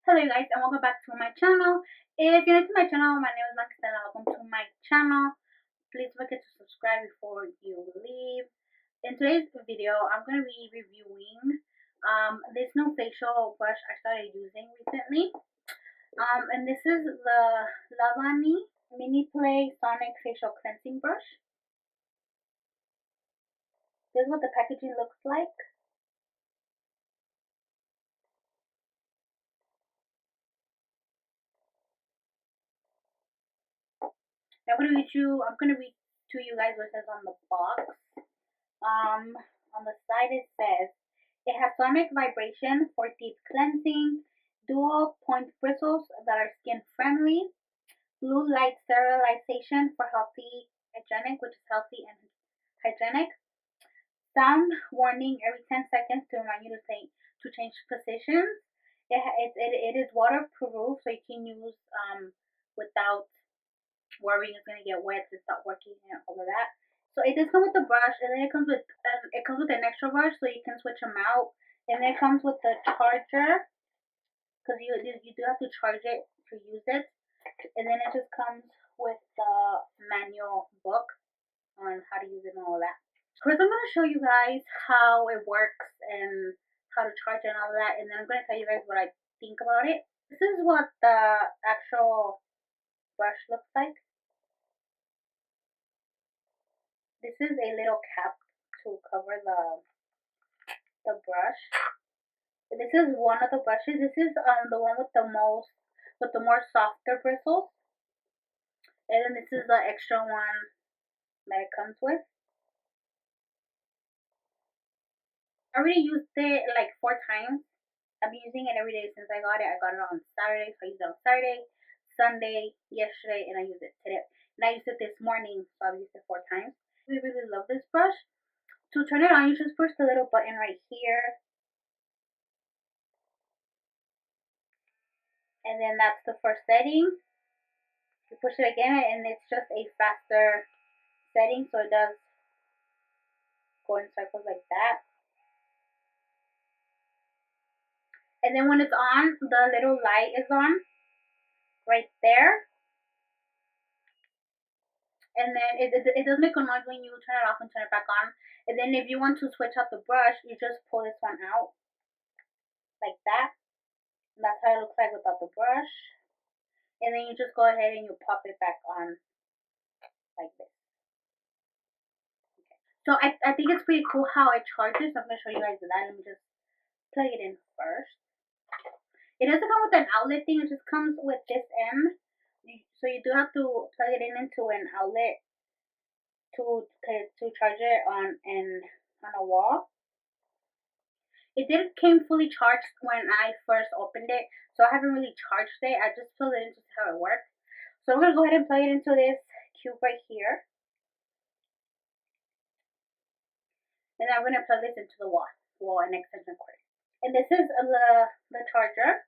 Hello guys and welcome back to my channel. If you're new to my channel, my name is MIKASA. Welcome to my channel. Please don't forget to subscribe before you leave. In today's video, I'm going to be reviewing this new facial brush I started using recently. And this is the Lavany Mini Play Sonic Facial Cleansing Brush. This is what the packaging looks like. I'm gonna read to you guys what it says on the box. On the side it says it has sonic vibration for deep cleansing, dual point bristles that are skin friendly, blue light sterilization for healthy hygienic, which is healthy and hygienic, sound warning every 10 seconds to remind you to change positions. It is waterproof, so you can use without worrying it's gonna get wet to stop working and all of that. So it does come with the brush, and then it comes with an extra brush, so you can switch them out. And then it comes with the charger, because you do have to charge it to use it. And then it just comes with the manual book on how to use it and all that. First, I'm gonna show you guys how it works and how to charge it and all that, and then I'm gonna tell you guys what I think about it. This is what the actual brush looks like. This is a little cap to cover the brush. This is one of the brushes. This is the one with the more softer bristles. And then this is the extra one that it comes with. I already used it like 4 times. I've been using it every day since I got it. I got it on Saturday, so I used it on Saturday, Sunday, yesterday, and I used it today. And I used it this morning, so I've used it 4 times. I really love this brush. To turn it on, you just push the little button right here. And then that's the first setting. You push it again, and it's just a faster setting, so it does go in circles like that. And then when it's on, the little light is on right there. And then it does make a noise when you turn it off and turn it back on. And then if you want to switch out the brush, you just pull this one out like that. And that's how it looks like without the brush. And then you just go ahead and you pop it back on like this. Okay. So I think it's pretty cool how it charges. I'm going to show you guys that. Let me just plug it in first. It doesn't come with an outlet thing. It just comes with this end. So you do have to plug it into an outlet to charge it on a wall. It did came fully charged when I first opened it, so I haven't really charged it. I just plugged it in to see how it works. So I'm gonna go ahead and plug it into this cube right here, and I'm gonna plug this into the wall and extension cord. And this is the charger.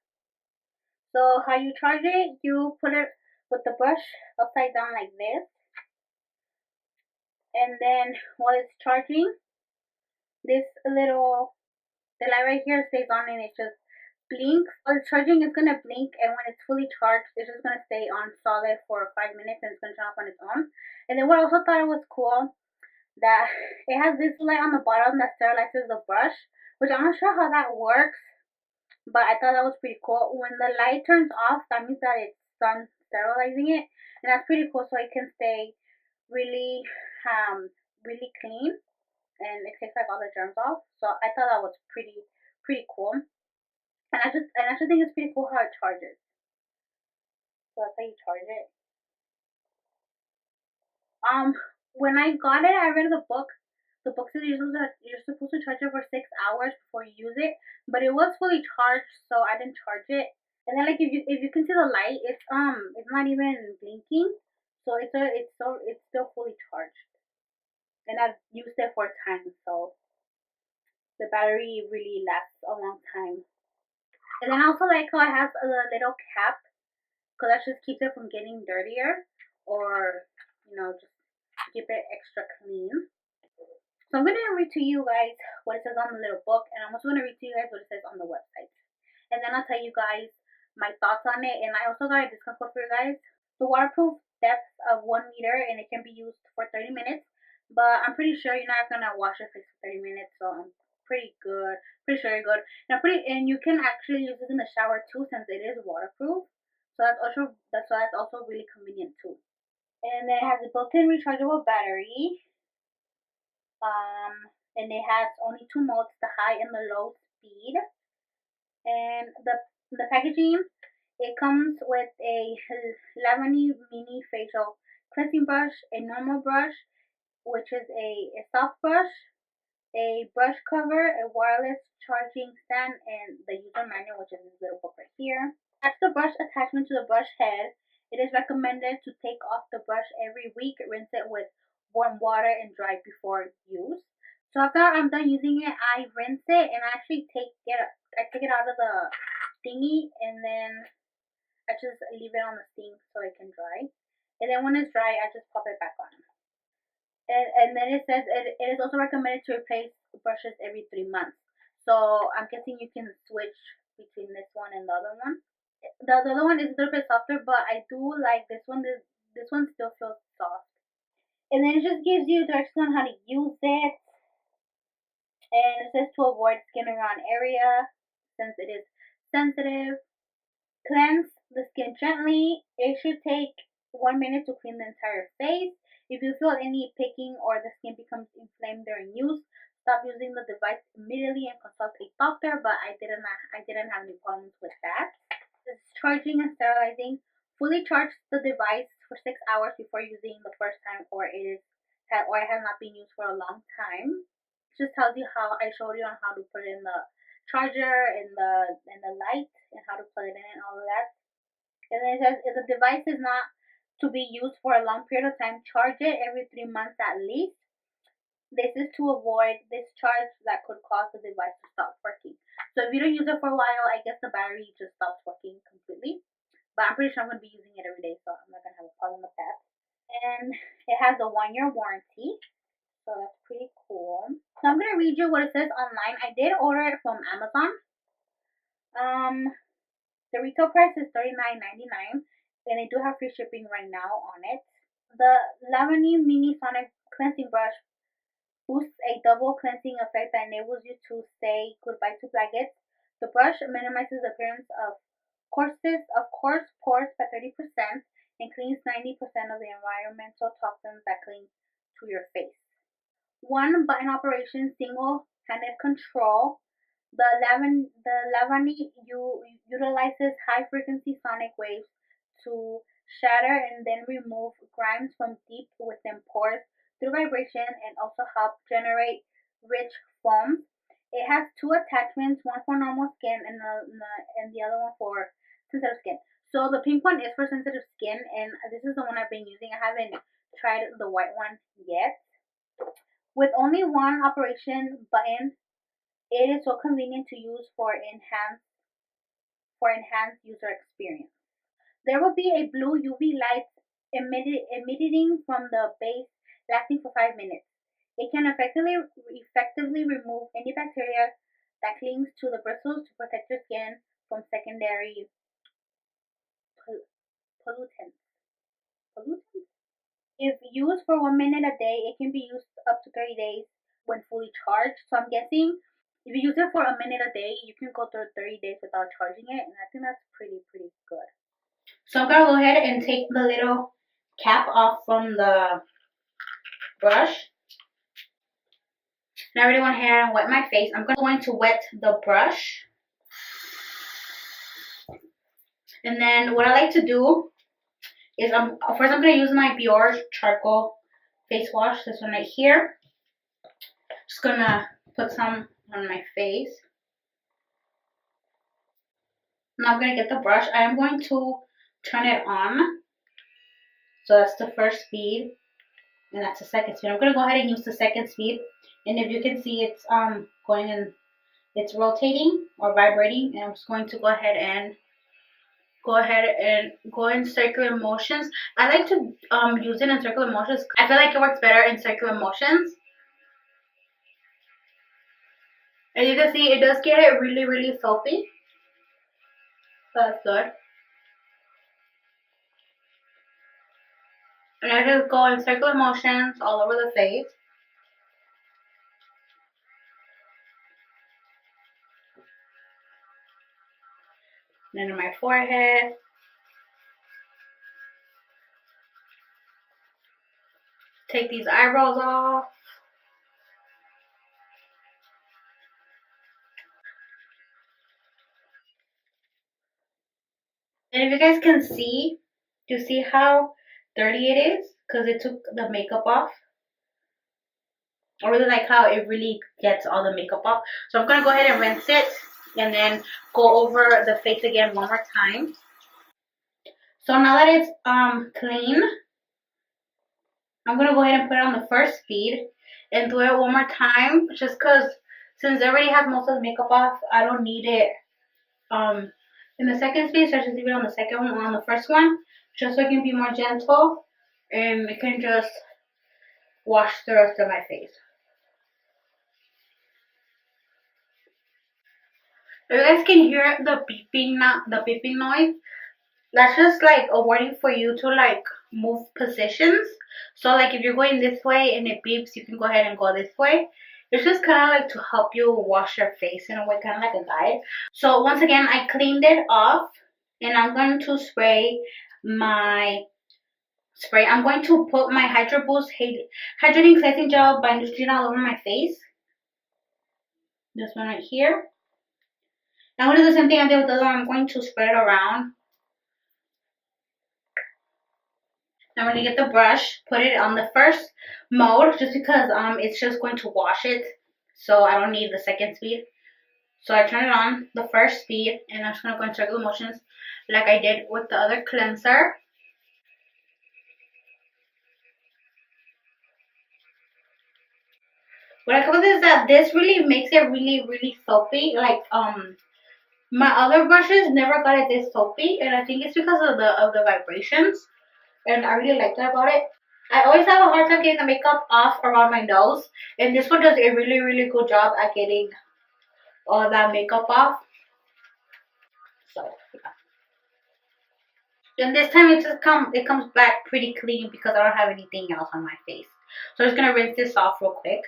So how you charge it, you put it with the brush upside down like this. And then while it's charging, the light right here stays on and it just blinks. While it's charging, it's gonna blink, and when it's fully charged, it's just gonna stay on solid for 5 minutes and it's gonna turn off on its own. And then what I also thought it was cool, that it has this light on the bottom that sterilizes the brush, which I'm not sure how that works, but I thought that was pretty cool. When the light turns off, that means that it's done sterilizing it, and that's pretty cool, so it can stay really clean, and it takes like all the germs off. So I thought that was pretty cool. And I just think it's pretty cool how it charges. So that's how you charge it. When I got it, I read the book. The book says you're supposed to charge it for 6 hours before you use it, but it was fully charged, so I didn't charge it. And then like if you can see the light, it's not even blinking, so it's still fully charged. And I've used it 4 times, so the battery really lasts a long time. And then I also like how it has a little cap, because that just keeps it from getting dirtier, or just keep it extra clean. So I'm going to read to you guys what it says on the little book, and I'm also going to read to you guys what it says on the website. And then I'll tell you guys my thoughts on it. And I also got a discount code for you guys. The waterproof depth of 1 meter, and it can be used for 30 minutes. But I'm pretty sure you're not gonna wash your face for 30 minutes, so I'm pretty good. Pretty sure you're good. And you can actually use this in the shower too, since it is waterproof. So that's also really convenient too. And then it has a built-in rechargeable battery. And it has only 2 modes: the high and the low speed. And the packaging, it comes with a Lavany mini facial cleansing brush, a normal brush, which is a soft brush, a brush cover, a wireless charging stand, and the user manual, which is this little book right here. Attach the brush attachment to the brush head. It is recommended to take off the brush every week, rinse it with warm water, and dry before use. So after I'm done using it, I rinse it and I actually take it out of the thingy, and then I just leave it on the sink so it can dry. And then when it's dry, I just pop it back on. And then it says it is also recommended to replace brushes every 3 months. So I'm guessing you can switch between this one and the other one. The other one is a little bit softer, but I do like this one. This one still feels soft. And then it just gives you directions on how to use it. And it says to avoid skin around area since it is sensitive. Cleanse the skin gently. It should take 1 minute to clean the entire face. If you feel any picking or the skin becomes inflamed during use, stop using the device immediately and consult a doctor. But I didn't have any problems with that. It's charging and sterilizing. Fully charge the device for 6 hours before using the first time, or it has not been used for a long time. It just tells you how I showed you on how to put in the charger and the light and how to plug it in and all of that. And then it says if the device is not to be used for a long period of time, charge it every 3 months at least. This is to avoid discharge that could cause the device to stop working. So if you don't use it for a while, I guess the battery just stops working completely. But I'm pretty sure I'm going to be using it every day, so I'm not going to have a problem with that. And it has a 1-year warranty, so that's pretty cool. So I'm going to read you what it says online. I did order it from Amazon. The retail price is $39.99, and I do have free shipping right now on it. The Lavany Mini Sonic Cleansing Brush boosts a double cleansing effect that enables you to say goodbye to blackheads. The brush minimizes the appearance of coarse pores by 30% and cleans 90% of the environmental toxins that cling to your face. One button operation, single-handed control. The Lavany utilizes high-frequency sonic waves to shatter and then remove grime from deep within pores through vibration, and also help generate rich foams. It has 2 attachments, one for normal skin and the other one for sensitive skin. So the pink one is for sensitive skin, and this is the one I've been using. I haven't tried the white one yet. With only one operation button, it is so convenient to use for enhanced user experience. There will be a blue UV light emitting from the base, lasting for 5 minutes. It can effectively remove any bacteria that clings to the bristles to protect your skin from secondary pollutants. If used for 1 minute a day, it can be used up to 30 days when fully charged. So I'm guessing if you use it for a minute a day, you can go through 30 days without charging it, and I think that's pretty good. So I'm gonna go ahead and take the little cap off from the brush. And I already went ahead and wet my face. I'm going to wet the brush. And then what I like to do is first I'm going to use my Biore charcoal face wash, this one right here. Just going to put some on my face. Now I'm going to get the brush. I am going to turn it on. So that's the first speed, and that's the second speed. I'm going to go ahead and use the second speed. And if you can see, it's going in, it's rotating or vibrating. And I'm just going to go ahead and go in circular motions. I like to use it in circular motions. I feel like it works better in circular motions. As you can see, it does get it really, really soapy. That's good. And I just go in circular motions all over the face. Then in my forehead. Take these eyebrows off. And if you guys can see, do you see how dirty it is? Because it took the makeup off. I really like how it really gets all the makeup off. So I'm going to go ahead and rinse it and then go over the face again one more time. So now that it's clean, I'm going to go ahead and put it on the first speed and do it one more time. Just because since it already has most of the makeup off, I don't need it in the second speed. So I just leave it on the second one, on the first one. Just so it can be more gentle and it can just wash the rest of my face. If you guys can hear the beeping noise, that's just like a warning for you to like move positions. So like if you're going this way and it beeps, you can go ahead and go this way. It's just kind of like to help you wash your face in a way, kind of like a guide. So once again, I cleaned it off and I'm going to spray my spray. I'm going to put my Hydro Boost Hydrating Cleansing Gel by Neutrogena all over my face. This one right here. I'm going to do the same thing I did with the other one. I'm going to spread it around. I'm going to get the brush, put it on the first mode just because it's just going to wash it. So I don't need the second speed. So I turn it on the first speed and I'm just going to go in circular motions like I did with the other cleanser. What I like is that this really makes it really soapy. Like my other brushes never got it this soapy, and I think it's because of the vibrations. And I really like that about it. I always have a hard time getting the makeup off around my nose, and this one does a really good job at getting all that makeup off. So yeah. And this time it comes back pretty clean because I don't have anything else on my face. So I'm just gonna rinse this off real quick.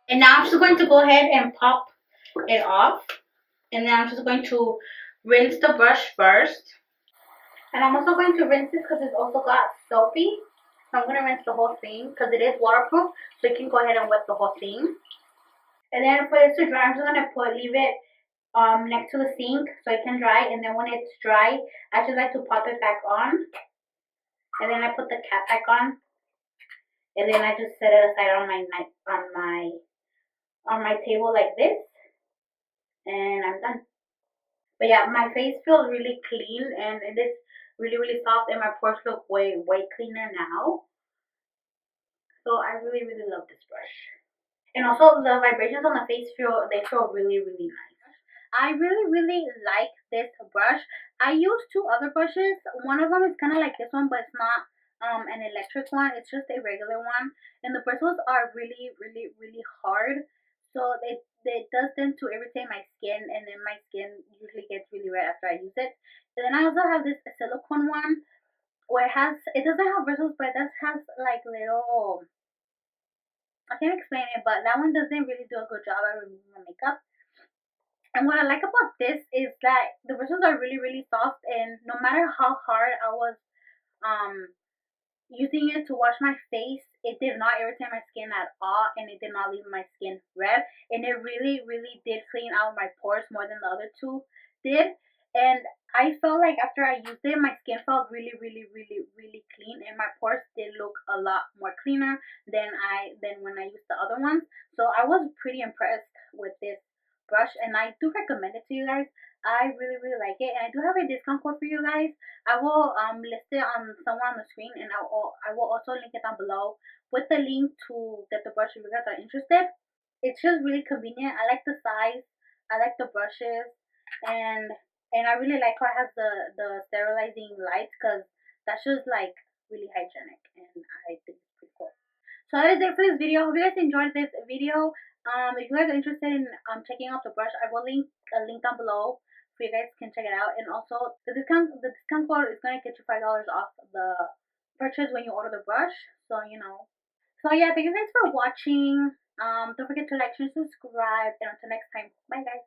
And now I'm just going to go ahead and pop it off. And then I'm just going to rinse the brush first. And I'm also going to rinse it because it's also got soapy. So I'm going to rinse the whole thing because it is waterproof. So you can go ahead and wet the whole thing. And then for this to dry, I'm just going to leave it next to the sink so it can dry. And then when it's dry, I just like to pop it back on. And then I put the cap back on. And then I just set it aside on my table like this. And I'm done. But yeah, my face feels really clean and it is really soft and my pores look way cleaner now. So I really love this brush. And also the vibrations on the face feel really nice. I really like this brush. I use two other brushes. One of them is kind of like this one, but it's not an electric one. It's just a regular one. And the bristles are really hard. So it does tend to irritate my skin, and then my skin usually gets really red after I use it. And then I also have this silicone one where it doesn't have bristles, but it does have like little, I can't explain it, but that one doesn't really do a good job at removing my makeup. And what I like about this is that the bristles are really soft, and no matter how hard I was um using it to wash my face, it did not irritate my skin at all, and it did not leave my skin red, and it really did clean out my pores more than the other two did. And I felt like after I used it, my skin felt really clean, and my pores did look a lot more cleaner than when I used the other ones. So I was pretty impressed with this brush, and I do recommend it to you guys. I really like it, and I do have a discount code for you guys. I will list it on somewhere on the screen, and I will also link it down below with the link to get the brush if you guys are interested. It's just really convenient. I like the size. I like the brushes, and I really like how it has the sterilizing lights because that's just like really hygienic, and I think it's pretty cool. So that is it for this video. I hope you guys enjoyed this video. If you guys are interested in checking out the brush, I will link a link down below for you guys can check it out. And also the discount code is gonna get you $5 off the purchase when you order the brush. So you know. So yeah, thank you guys for watching. Don't forget to like, share, subscribe, and until next time, bye guys.